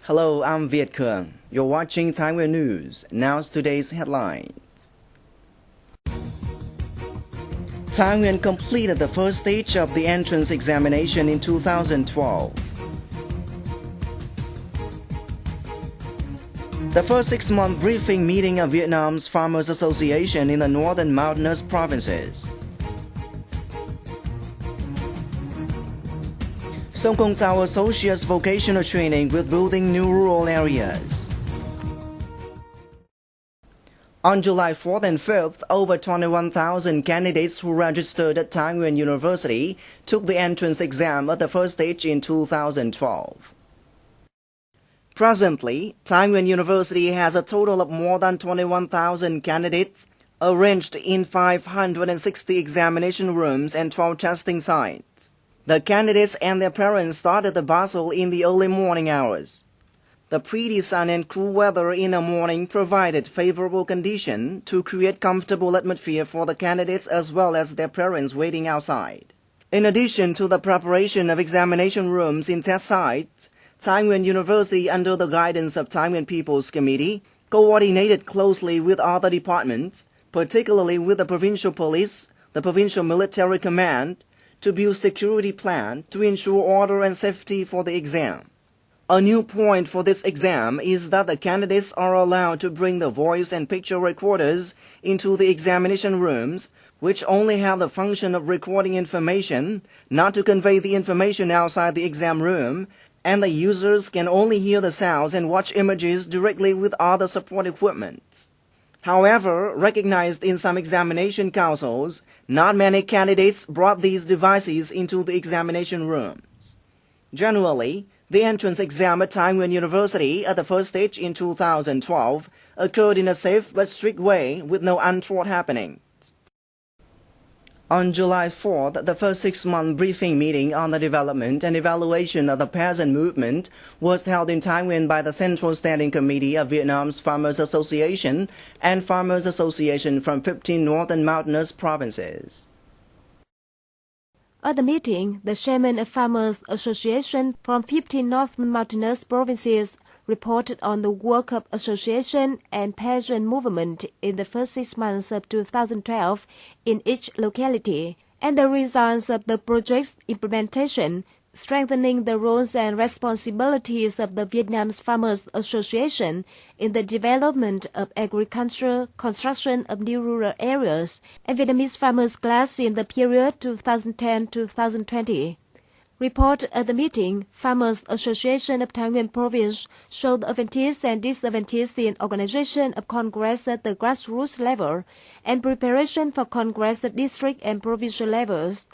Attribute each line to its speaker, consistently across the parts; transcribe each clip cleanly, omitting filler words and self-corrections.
Speaker 1: Hello, I'm Viet Cường. You're watching Thai Nguyen News. Now's today's headlines. Thai Nguyen completed the first stage of the entrance examination in 2012. The first 6-month briefing meeting of Vietnam's Farmers Association in the northern mountainous provinces. Sông Công Tao associates vocational training with building new rural areas. On July 4th and 5th, over 21,000 candidates who registered at Thai Nguyen University took the entrance exam at the first stage in 2012. Presently, Thai Nguyen University has a total of more than 21,000 candidates arranged in 560 examination rooms and 12 testing sites. The candidates and their parents started the bustle in the early morning hours. The pretty sun and cool weather in the morning provided favorable conditions to create comfortable atmosphere for the candidates as well as their parents waiting outside. In addition to the preparation of examination rooms in test sites, Thai Nguyen University, under the guidance of Thai Nguyen People's Committee, coordinated closely with other departments, particularly with the Provincial Police, the Provincial Military Command, to build security plan to ensure order and safety for the exam. A new point for this exam is that the candidates are allowed to bring the voice and picture recorders into the examination rooms, which only have the function of recording information, not to convey the information outside the exam room, and the users can only hear the sounds and watch images directly with other support equipment. However, recognized in some examination councils, not many candidates brought these devices into the examination rooms. Generally, the entrance exam at Thai Nguyen University at the first stage in 2012 occurred in a safe but strict way with no untoward happenings. On July 4th, the first 6-month briefing meeting on the development and evaluation of the peasant movement was held in Thái Nguyên by the Central Standing Committee of Vietnam's Farmers Association and Farmers Association from 15 northern mountainous provinces.
Speaker 2: At the meeting, the chairman of Farmers Association from 15 northern mountainous provinces reported on the work of association and peasant movement in the first 6 months of 2012 in each locality, and the results of the project's implementation, strengthening the roles and responsibilities of the Vietnam's Farmers Association in the development of agriculture, construction of new rural areas, and Vietnamese farmers' class in the period 2010-2020. Report at the meeting, Farmers Association of Thai Nguyen Province showed advantages and disadvantages in organization of Congress at the grassroots level and preparation for Congress at district and provincial levels.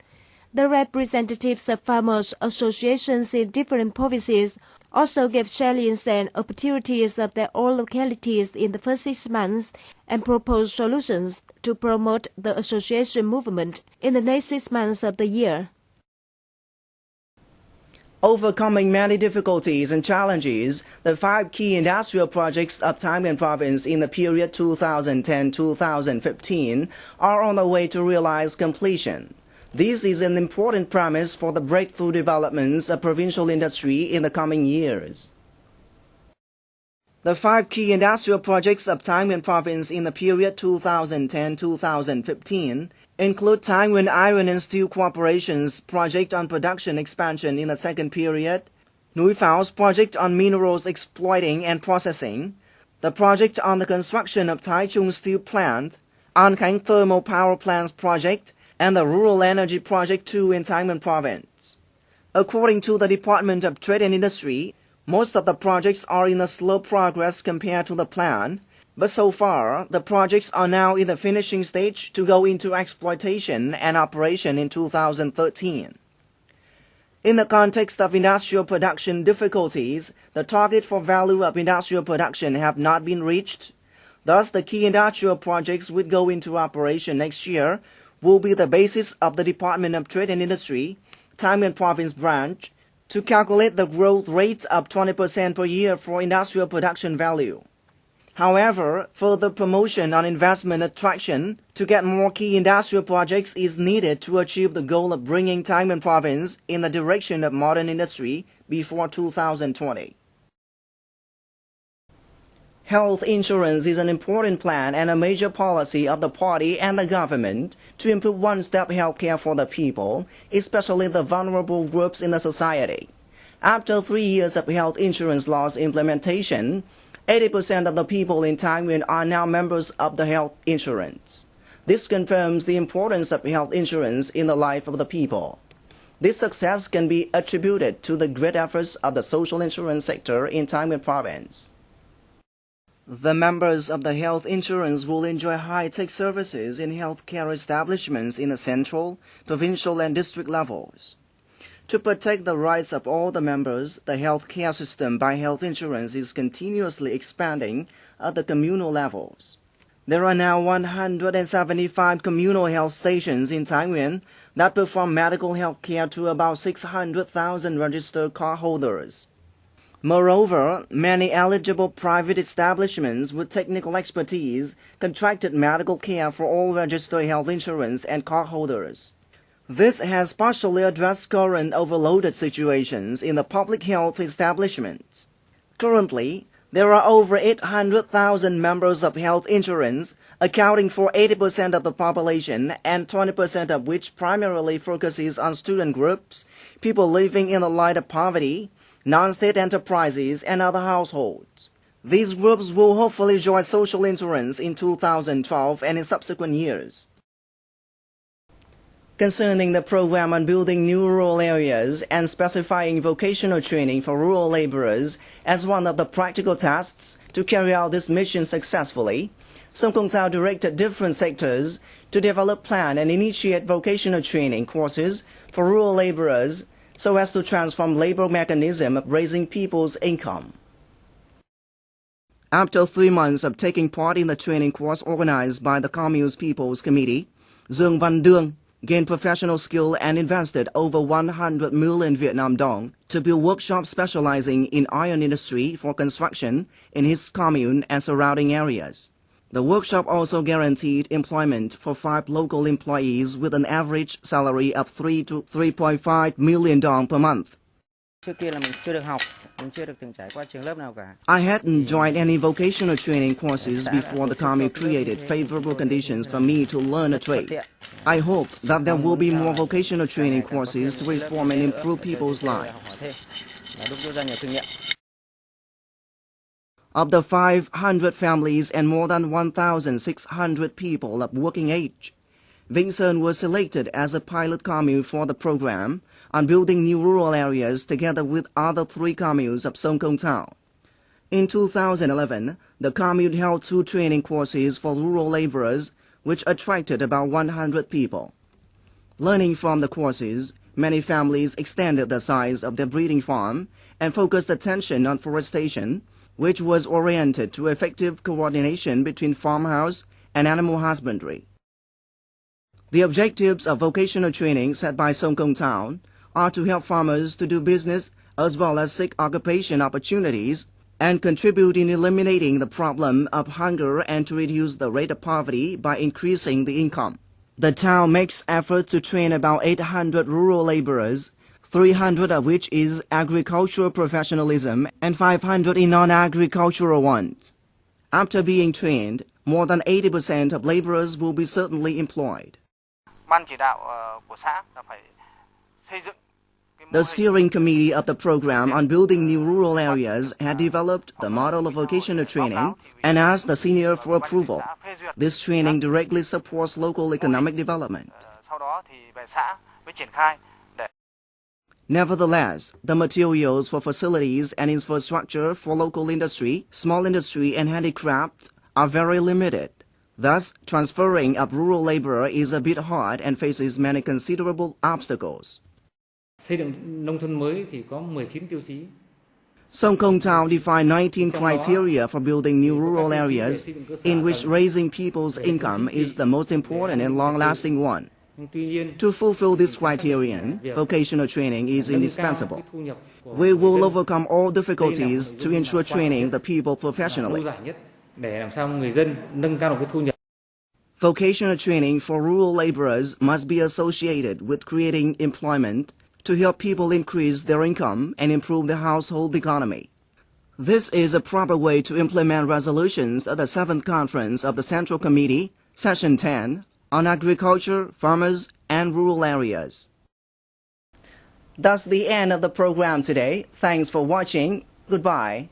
Speaker 2: The representatives of farmers' associations in different provinces also gave challenges and opportunities of their own localities in the first 6 months and proposed solutions to promote the association movement in the next 6 months of the year.
Speaker 1: Overcoming many difficulties and challenges, the 5 key industrial projects of Thai Nguyen Province in the period 2010-2015 are on the way to realize completion. This is an important premise for the breakthrough developments of provincial industry in the coming years. The 5 key industrial projects of Thai Nguyen Province in the period 2010-2015 include Thai Nguyen Iron and Steel Corporation's project on production expansion in the second period, Núi Phao's project on minerals exploiting and processing, the project on the construction of Thái Trung Steel Plant, An Khánh Thermal Power Plants project, and the Rural Energy Project 2 in Thai Nguyen Province. According to the Department of Trade and Industry, most of the projects are in a slow progress compared to the plan, but so far, the projects are now in the finishing stage to go into exploitation and operation in 2013. In the context of industrial production difficulties, the target for value of industrial production have not been reached. Thus, the key industrial projects which go into operation next year will be the basis of the Department of Trade and Industry, Thai Nguyen Province branch, to calculate the growth rate of 20% per year for industrial production value. However, further promotion on investment attraction to get more key industrial projects is needed to achieve the goal of bringing Thai Nguyen Province in the direction of modern industry before 2020. Health insurance is an important plan and a major policy of the party and the government to improve one-step health care for the people, especially the vulnerable groups in the society. After 3 years of health insurance laws implementation, 80% of the people in Thai Nguyen are now members of the health insurance. This confirms the importance of health insurance in the life of the people. This success can be attributed to the great efforts of the social insurance sector in Thai Nguyen province. The members of the health insurance will enjoy high-tech services in healthcare establishments in the central, provincial and district levels. To protect the rights of all the members, the healthcare system by health insurance is continuously expanding at the communal levels. There are now 175 communal health stations in Thái Nguyên that perform medical health care to about 600,000 registered cardholders. Moreover, many eligible private establishments with technical expertise contracted medical care for all registered health insurance and cardholders. This has partially addressed current overloaded situations in the public health establishments. Currently, there are over 800,000 members of health insurance, accounting for 80% of the population and 20% of which primarily focuses on student groups, people living in the light of poverty, non-state enterprises and other households. These groups will hopefully join social insurance in 2012 and in subsequent years. Concerning the program on building new rural areas and specifying vocational training for rural laborers as one of the practical tasks to carry out this mission successfully, Sông Công Thao directed different sectors to develop, plan and initiate vocational training courses for rural laborers so as to transform labor mechanism of raising people's income. After 3 months of taking part in the training course organized by the Commune's People's Committee, Dương Văn Đương gained professional skill and invested over 100 million Vietnam dong to build workshops specializing in iron industry for construction in his commune and surrounding areas. The workshop also guaranteed employment for 5 local employees with an average salary of 3 to 3.5 million dong per month. I hadn't joined any vocational training courses before the commune created favorable conditions for me to learn a trade. I hope that there will be more vocational training courses to reform and improve people's lives. Of the 500 families and more than 1,600 people of working age, Vĩnh Sơn was selected as a pilot commune for the program on building new rural areas together with other 3 communes of Sông Công Thao. In 2011, the commune held 2 training courses for rural laborers, which attracted about 100 people. Learning from the courses, many families extended the size of their breeding farm and focused attention on forestation, which was oriented to effective coordination between farmhouse and animal husbandry. The objectives of vocational training set by Sông Công Thao are to help farmers to do business as well as seek occupation opportunities and contribute in eliminating the problem of hunger and to reduce the rate of poverty by increasing the income. The town makes efforts to train about 800 rural laborers, 300 of which is agricultural professionalism and 500 in non-agricultural ones. After being trained, more than 80% of laborers will be certainly employed. The steering committee of the program on building new rural areas had developed the model of vocational training and asked the senior for approval. This training directly supports local economic development. Nevertheless, the materials for facilities and infrastructure for local industry, small industry and handicraft are very limited. Thus, transferring of rural labor is a bit hard and faces many considerable obstacles. Sông Công Thao defined 19 criteria for building new rural areas, in which raising people's income is the most important and long-lasting one. To fulfill this criterion, vocational training is indispensable. We will overcome all difficulties to ensure training the people professionally. Vocational training for rural laborers must be associated with creating employment to help people increase their income and improve the household economy. This is a proper way to implement resolutions at the 7th Conference of the Central Committee, Session 10, on agriculture, farmers, and rural areas. That's the end of the program today. Thanks for watching. Goodbye.